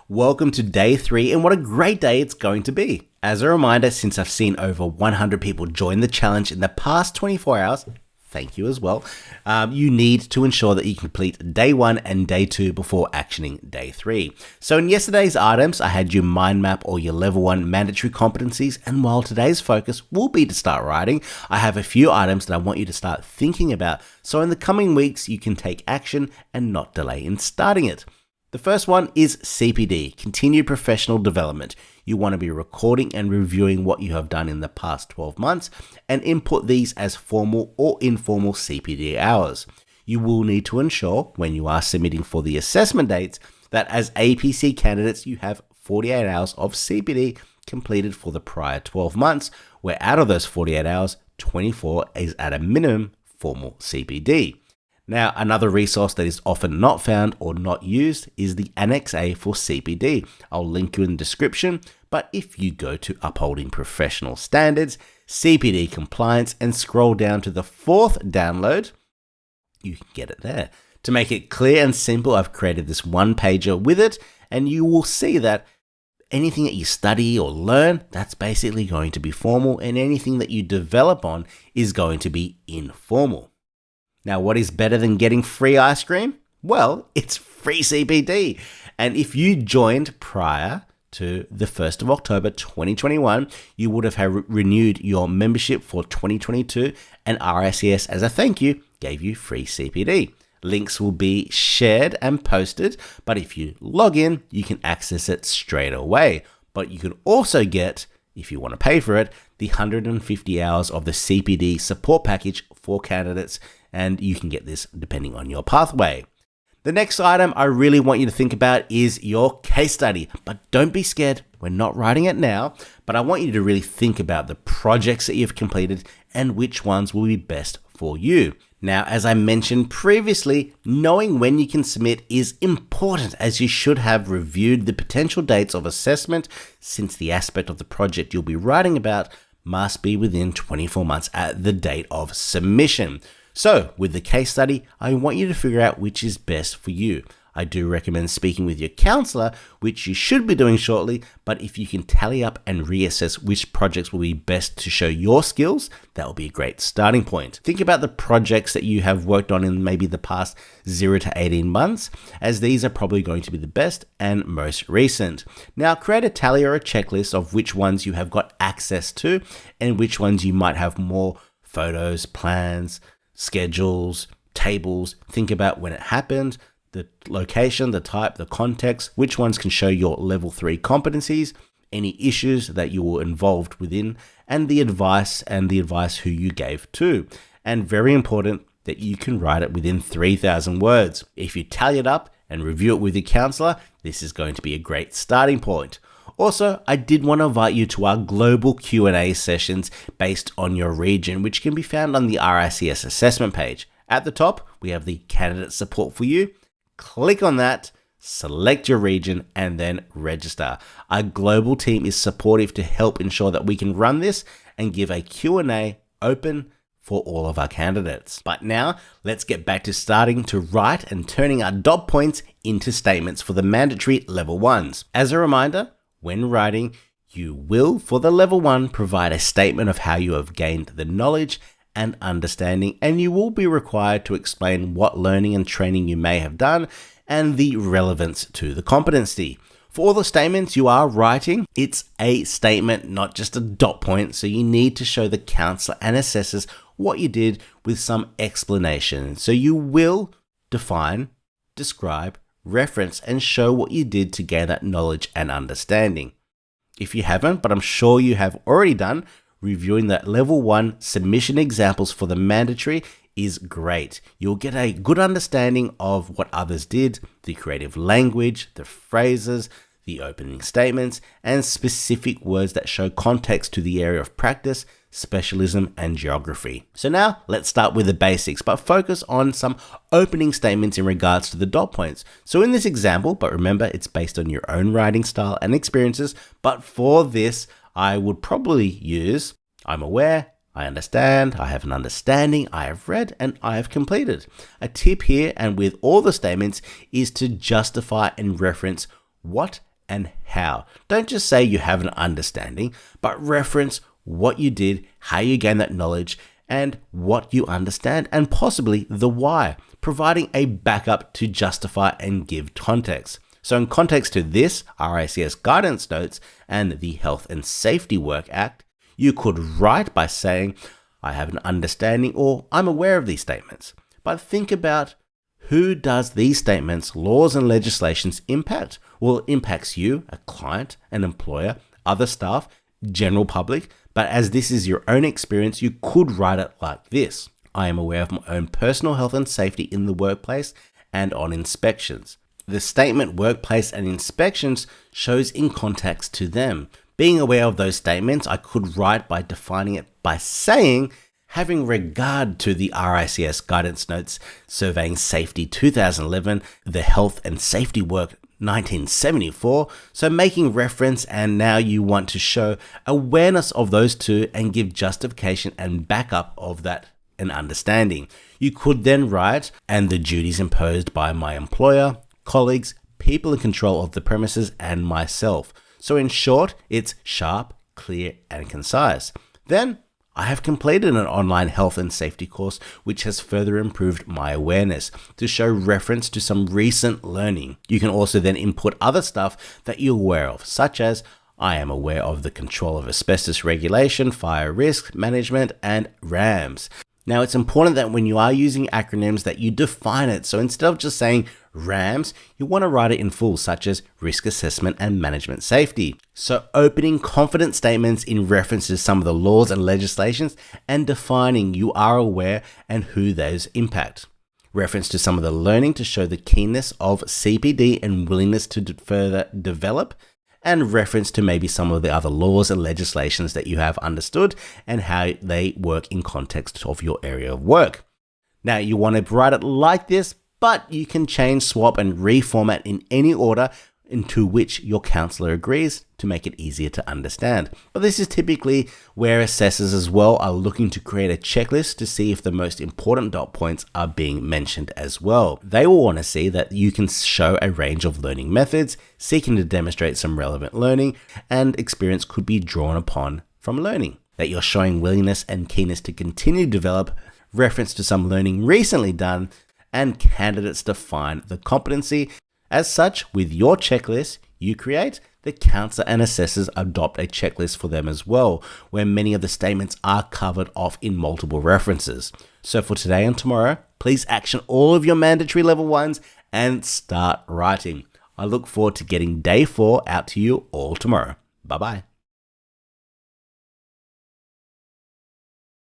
Welcome to day 3 and what a great day it's going to be. As a reminder, since I've seen over 100 people join the challenge in the past 24 hours, thank you as well, you need to ensure that you complete day 1 and day 2 before actioning day 3. So in yesterday's items, I had you mind map all your level 1 mandatory competencies, and while today's focus will be to start writing, I have a few items that I want you to start thinking about, so in the coming weeks you can take action and not delay in starting it. The first one is CPD, Continued Professional Development. You want to be recording and reviewing what you have done in the past 12 months and input these as formal or informal CPD hours. You will need to ensure when you are submitting for the assessment dates that as APC candidates you have 48 hours of CPD completed for the prior 12 months, where out of those 48 hours, 24 is at a minimum formal CPD. Now, another resource that is often not found or not used is the Annex A for CPD. I'll link you in the description, but if you go to Upholding Professional Standards, CPD Compliance, and scroll down to the 4th download, you can get it there. To make it clear and simple, I've created this one-pager with it, and you will see that anything that you study or learn, that's basically going to be formal, and anything that you develop on is going to be informal. Now, what is better than getting free ice cream? Well, it's free CPD. And if you joined prior to the 1st of October 2021, you would have renewed your membership for 2022, and RICS, as a thank you, gave you free CPD. Links will be shared and posted, but if you log in, you can access it straight away. But you can also get, if you want to pay for it, the 150 hours of the CPD support package for candidates, and you can get this depending on your pathway. The next item I really want you to think about is your case study, but don't be scared. We're not writing it now, but I want you to really think about the projects that you've completed and which ones will be best for you. Now, as I mentioned previously, knowing when you can submit is important, as you should have reviewed the potential dates of assessment, since the aspect of the project you'll be writing about must be within 24 months at the date of submission. So with the case study, I want you to figure out which is best for you. I do recommend speaking with your counselor, which you should be doing shortly, but if you can tally up and reassess which projects will be best to show your skills, that will be a great starting point. Think about the projects that you have worked on in maybe the past 0 to 18 months, as these are probably going to be the best and most recent. Now, create a tally or a checklist of which ones you have got access to and which ones you might have more photos, plans, schedules, tables. Think about when it happened, the location, the type, the context, which ones can show your level 3 competencies, any issues that you were involved within, and the advice who you gave to. And very important that you can write it within 3,000 words. If you tally it up and review it with your counselor, this is going to be a great starting point. Also, I did want to invite you to our global Q&A sessions based on your region, which can be found on the RICS assessment page. At the top, we have the candidate support for you. Click on that, select your region, and then register. Our global team is supportive to help ensure that we can run this and give a Q&A open for all of our candidates. But now, let's get back to starting to write and turning our dot points into statements for the mandatory level 1s. As a reminder, when writing, you will, for the level 1, provide a statement of how you have gained the knowledge and understanding, and you will be required to explain what learning and training you may have done and the relevance to the competency. For all the statements you are writing, it's a statement, not just a dot point, so you need to show the counselor and assessors what you did with some explanation. So you will define, describe, reference, and show what you did to gain that knowledge and understanding. If you haven't, but I'm sure you have already done, reviewing that level 1 submission examples for the mandatory is great. You'll get a good understanding of what others did, the creative language, the phrases, the opening statements, and specific words that show context to the area of practice, specialism, and geography. So now let's start with the basics, but focus on some opening statements in regards to the dot points. So in this example, but remember it's based on your own writing style and experiences, but for this, I would probably use, I'm aware, I understand, I have an understanding, I have read, and I have completed. A tip here, and with all the statements, is to justify and reference what and how. Don't just say you have an understanding, but reference what you did, how you gained that knowledge, and what you understand, and possibly the why, providing a backup to justify and give context. So in context to this RICS guidance notes and the Health and Safety Work Act, you could write by saying, I have an understanding or I'm aware of these statements. But think about who does these statements, laws and legislations impact? Well, it impacts you, a client, an employer, other staff, general public. But as this is your own experience, you could write it like this. I am aware of my own personal health and safety in the workplace and on inspections. The statement workplace and inspections shows in context to them. Being aware of those statements, I could write by defining it by saying, having regard to the RICS guidance notes surveying safety 2011, the Health and Safety Work 1974, so making reference, and now you want to show awareness of those two and give justification and backup of that and understanding. You could then write, and the duties imposed by my employer, colleagues, people in control of the premises, and myself. So in short, it's sharp, clear, and concise. Then I have completed an online health and safety course which has further improved my awareness to show reference to some recent learning. You can also then input other stuff that you're aware of, such as I am aware of the control of asbestos regulation, fire risk management, and RAMS. Now, it's important that when you are using acronyms that you define it. So instead of just saying RAMS, you want to write it in full, such as risk assessment and management safety. So opening confident statements in reference to some of the laws and legislations and defining you are aware and who those impact. Reference to some of the learning to show the keenness of CPD and willingness to further develop, and reference to maybe some of the other laws and legislations that you have understood and how they work in context of your area of work. Now, you want to write it like this, but you can change, swap, and reformat in any order into which your counselor agrees to make it easier to understand. But this is typically where assessors as well are looking to create a checklist to see if the most important dot points are being mentioned as well. They will want to see that you can show a range of learning methods, seeking to demonstrate some relevant learning, and experience could be drawn upon from learning. That you're showing willingness and keenness to continue to develop, reference to some learning recently done, and candidates define the competency. As such, with your checklist you create, the counselor and assessors adopt a checklist for them as well, where many of the statements are covered off in multiple references. So for today and tomorrow, please action all of your mandatory level 1s and start writing. I look forward to getting day 4 out to you all tomorrow. Bye-bye.